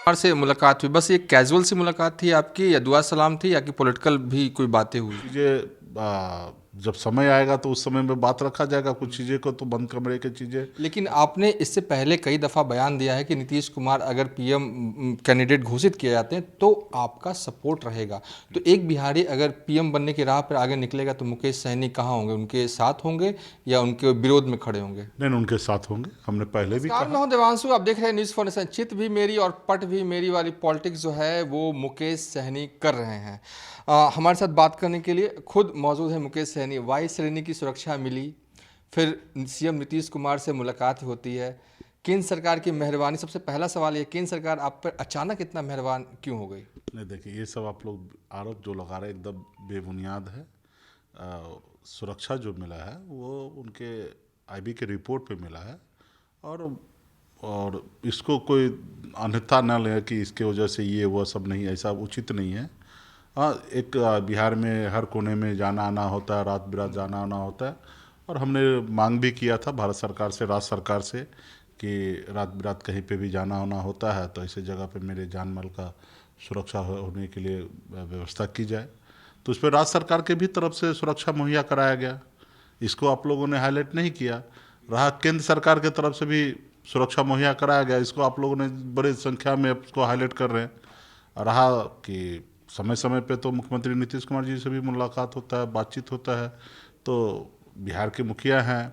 कुमार से मुलाकात हुई, बस ये कैजुअल सी मुलाकात थी आपकी या दुआ सलाम थी या कि पॉलिटिकल भी कोई बातें हुई? चीज़ें जब समय आएगा तो उस समय में बात रखा जाएगा, कुछ चीज़ें को तो बंद कमरे की चीज़ें। लेकिन आपने इससे पहले कई दफ़ा बयान दिया है कि नीतीश कुमार अगर पीएम कैंडिडेट घोषित किए जाते हैं तो आपका सपोर्ट रहेगा। तो एक बिहारी अगर पीएम बनने की राह पर आगे निकलेगा तो मुकेश सहनी कहाँ होंगे? उनके साथ होंगे या उनके विरोध में खड़े होंगे? नहीं, उनके साथ होंगे, हमने पहले भी नमस्कार, मैं कहा। हूं देवांशु। आप देख रहे हैं न्यूज़ फॉर चित भी मेरी और पट भी मेरी वाली पॉलिटिक्स जो है वो मुकेश सहनी कर रहे हैं। हमारे साथ बात करने के लिए खुद मौजूद है मुकेश सहनी। वायु श्रेणी की सुरक्षा मिली, फिर सीएम नीतीश कुमार से मुलाकात होती है, केंद्र सरकार की मेहरबानी। सबसे पहला सवाल ये, केंद्र सरकार आप पर अचानक इतना मेहरबान क्यों हो गई? नहीं, देखिए, ये सब आप लोग आरोप जो लगा रहे हैं एकदम बेबुनियाद है। सुरक्षा जो मिला है वो उनके आईबी के रिपोर्ट पे मिला है। और और इसको कोई अन्यथा न ले कि इसके वजह से ये वो सब, नहीं, ऐसा उचित नहीं है। हाँ, एक बिहार में हर कोने में जाना आना होता है, रात बिरात जाना आना होता है। और हमने मांग भी किया था भारत सरकार से, राज्य सरकार से, कि रात बिरात कहीं पे भी जाना आना होता है तो ऐसे जगह पे मेरे जान माल का सुरक्षा होने के लिए व्यवस्था की जाए। तो उस पर राज्य सरकार के भी तरफ से सुरक्षा मुहैया कराया गया। इसको आप लोगों ने हाईलाइट नहीं किया। रहा केंद्र सरकार के तरफ से भी सुरक्षा मुहैया कराया गया, इसको आप लोगों ने बड़ी संख्या में इसको हाईलाइट कर रहे हैं। रहा कि समय समय पे तो मुख्यमंत्री नीतीश कुमार जी से भी मुलाकात होता है, बातचीत होता है। तो बिहार के मुखिया हैं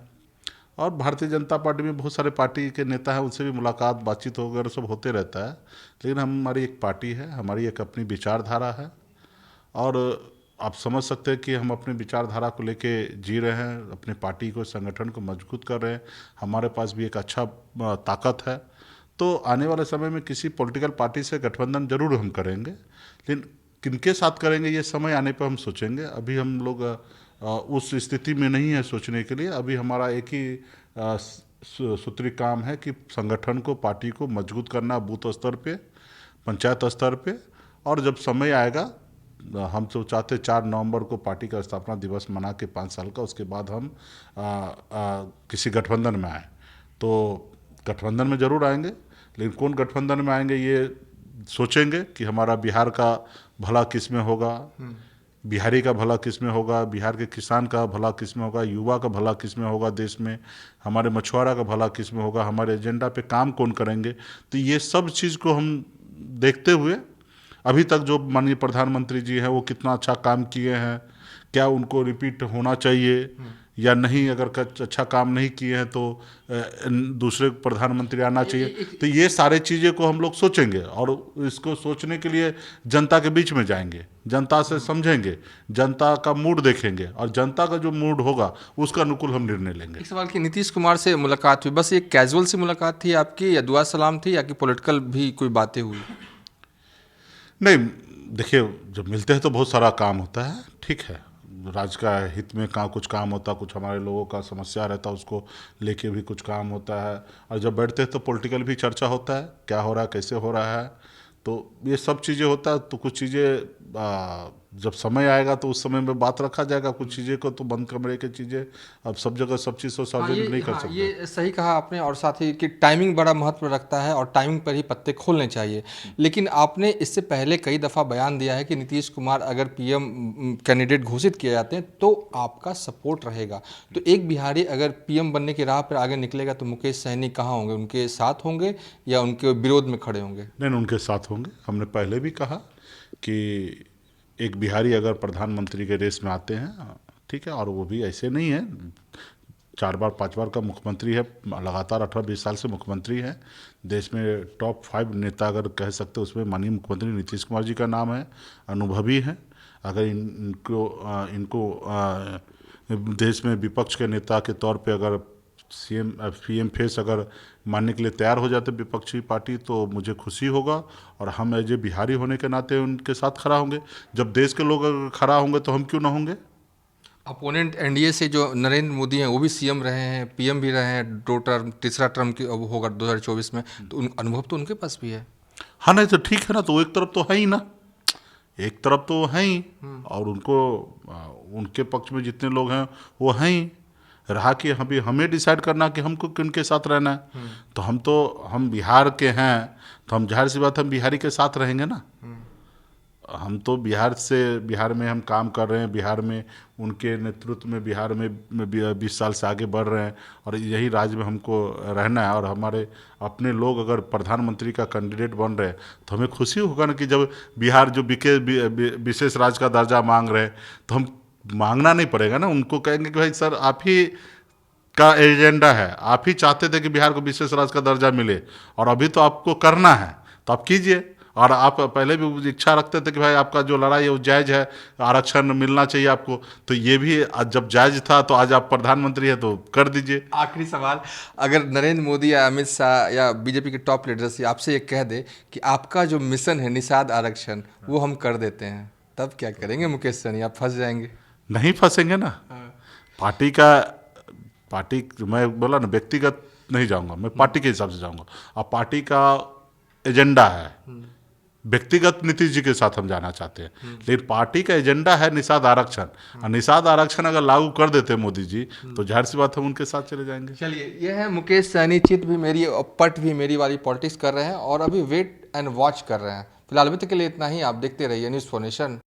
और भारतीय जनता पार्टी में बहुत सारे पार्टी के नेता हैं, उनसे भी मुलाकात बातचीत वगैरह सब होते रहता है। लेकिन हमारी एक पार्टी है, हमारी एक अपनी विचारधारा है। और आप समझ सकते हैं कि हम अपनी विचारधारा को लेके जी रहे हैं, अपने पार्टी को, संगठन को मजबूत कर रहे हैं। हमारे पास भी एक अच्छा ताकत है। तो आने वाले समय में किसी पॉलिटिकल पार्टी से गठबंधन जरूर हम करेंगे, लेकिन किनके साथ करेंगे ये समय आने पर हम सोचेंगे। अभी हम लोग उस स्थिति में नहीं है सोचने के लिए। अभी हमारा एक ही सूत्री काम है कि संगठन को, पार्टी को मजबूत करना, बूथ स्तर पे, पंचायत स्तर पे। और जब समय आएगा, हम तो चाहते 4 नवंबर को पार्टी का स्थापना दिवस मना के 5 साल का, उसके बाद हम किसी गठबंधन में आए। तो गठबंधन में ज़रूर आएंगे, लेकिन कौन गठबंधन में आएंगे ये सोचेंगे कि हमारा बिहार का भला किस में होगा, बिहारी का भला किस में होगा, बिहार के किसान का भला किस में होगा, युवा का भला किस में होगा, देश में हमारे मछुआरा का भला किस में होगा, हमारे एजेंडा पे काम कौन करेंगे। तो ये सब चीज़ को हम देखते हुए, अभी तक जो माननीय प्रधानमंत्री जी हैं वो कितना अच्छा काम किए हैं, क्या उनको रिपीट होना चाहिए या नहीं, अगर अच्छा काम नहीं किए हैं तो दूसरे प्रधानमंत्री आना चाहिए। तो ये सारे चीज़ें को हम लोग सोचेंगे और इसको सोचने के लिए जनता के बीच में जाएंगे, जनता से समझेंगे, जनता का मूड देखेंगे और जनता का जो मूड होगा उसका अनुकूल हम निर्णय लेंगे। एक सवाल कि नीतीश कुमार से मुलाकात हुई, बस ये कैजुअल सी मुलाकात थी आपकी या दुआ सलाम थी या कि पॉलिटिकल भी कोई बातें हुई? नहीं, देखिए, जब मिलते हैं तो बहुत सारा काम होता है, ठीक है। राज्य का हित में कुछ काम होता है, कुछ हमारे लोगों का समस्या रहता है, उसको लेके भी कुछ काम होता है। और जब बैठते हैं तो पॉलिटिकल भी चर्चा होता है, क्या हो रहा है, कैसे हो रहा है। तो ये सब चीज़ें होता है। तो कुछ चीज़ें जब समय आएगा तो उस समय में बात रखा जाएगा, कुछ चीज़ें को तो बंद कमरे की चीज़ें। अब सब जगह सब चीज़ को सार्वजनिक नहीं कर सकते। ये सही कहा आपने। और साथ ही कि टाइमिंग बड़ा महत्व रखता है और टाइमिंग पर ही पत्ते खोलने चाहिए। लेकिन आपने इससे पहले कई दफ़ा बयान दिया है कि नीतीश कुमार अगर पीएम कैंडिडेट घोषित किए जाते हैं तो आपका सपोर्ट रहेगा। तो एक बिहारी अगर पीएम बनने की राह पर आगे निकलेगा तो मुकेश सहनी कहाँ होंगे? उनके साथ होंगे या उनके विरोध में खड़े होंगे? नहीं, उनके साथ होंगे। हमने पहले भी कहा कि एक बिहारी अगर प्रधानमंत्री के रेस में आते हैं, ठीक है, और वो भी ऐसे नहीं है, 4 बार 5 बार का मुख्यमंत्री है, लगातार 18-20 साल से मुख्यमंत्री है। देश में टॉप 5 नेता अगर कह सकते, उसमें माननीय मुख्यमंत्री नीतीश कुमार जी का नाम है, अनुभवी हैं। अगर इनको देश में विपक्ष के नेता के तौर पे अगर सीएम पीएम फेस अगर मानने के लिए तैयार हो जाते विपक्षी पार्टी, तो मुझे खुशी होगा। और हम एज ए बिहारी होने के नाते उनके साथ खड़ा होंगे। जब देश के लोग अगर खड़ा होंगे तो हम क्यों ना होंगे। अपोनेंट एनडीए से जो नरेंद्र मोदी हैं वो भी सीएम रहे हैं, पीएम भी रहे हैं, 2 टर्म, तीसरा टर्म की अब होगा 2024 में। तो अनुभव तो उनके पास भी है। हाँ, नहीं तो ठीक है ना, तो एक तरफ तो है ही ना, एक तरफ तो है ही। और उनके पक्ष में जितने लोग हैं वो हैं ही। रहा कि हमें डिसाइड करना कि हमको किनके साथ रहना है। तो हम बिहार के हैं, तो हम जाहिर सी बात हम बिहारी के साथ रहेंगे ना। हम तो बिहार में हम काम कर रहे हैं, बिहार में उनके नेतृत्व में बिहार में 20 साल से आगे बढ़ रहे हैं, और यही राज्य में हमको रहना है। और हमारे अपने लोग अगर प्रधानमंत्री का कैंडिडेट बन रहे हैं तो हमें खुशी होगा ना कि जब बिहार जो विशेष राज्य का दर्जा मांग रहे हैं, तो हम मांगना नहीं पड़ेगा ना, उनको कहेंगे कि भाई सर आप ही का एजेंडा है, आप ही चाहते थे कि बिहार को विशेष राज्य का दर्जा मिले, और अभी तो आपको करना है, तो आप कीजिए। और आप पहले भी इच्छा रखते थे कि भाई आपका जो लड़ाई है वो जायज़ है, आरक्षण मिलना चाहिए आपको, तो ये भी आज जब जायज़ था तो आज आप प्रधानमंत्री है तो कर दीजिए। आखिरी सवाल, अगर नरेंद्र मोदी या अमित शाह या बीजेपी के टॉप लीडर्स आपसे ये कह दे कि आपका जो मिशन है निषाद आरक्षण वो हम कर देते हैं, तब क्या करेंगे मुकेश सहनी? आप फंस जाएंगे। नहीं फंसेंगे ना। पार्टी मैं बोला ना, व्यक्तिगत नहीं जाऊंगा, मैं पार्टी के हिसाब से जाऊंगा। अब पार्टी का एजेंडा है, व्यक्तिगत नीतीश जी के साथ हम जाना चाहते हैं, लेकिन पार्टी का एजेंडा है निषाद आरक्षण, और निषाद आरक्षण अगर लागू कर देते हैं मोदी जी तो जाहिर सी बात हम उनके साथ चले जाएंगे। चलिए, ये है मुकेश सहनी, चित भी मेरी और पट भी मेरी वाली पॉलिटिक्स कर रहे हैं, और अभी वेट एंड वॉच कर रहे हैं। फिलहाल अभी तक के लिए इतना ही। आप देखते रहिए न्यूज़ फॉर नेशन।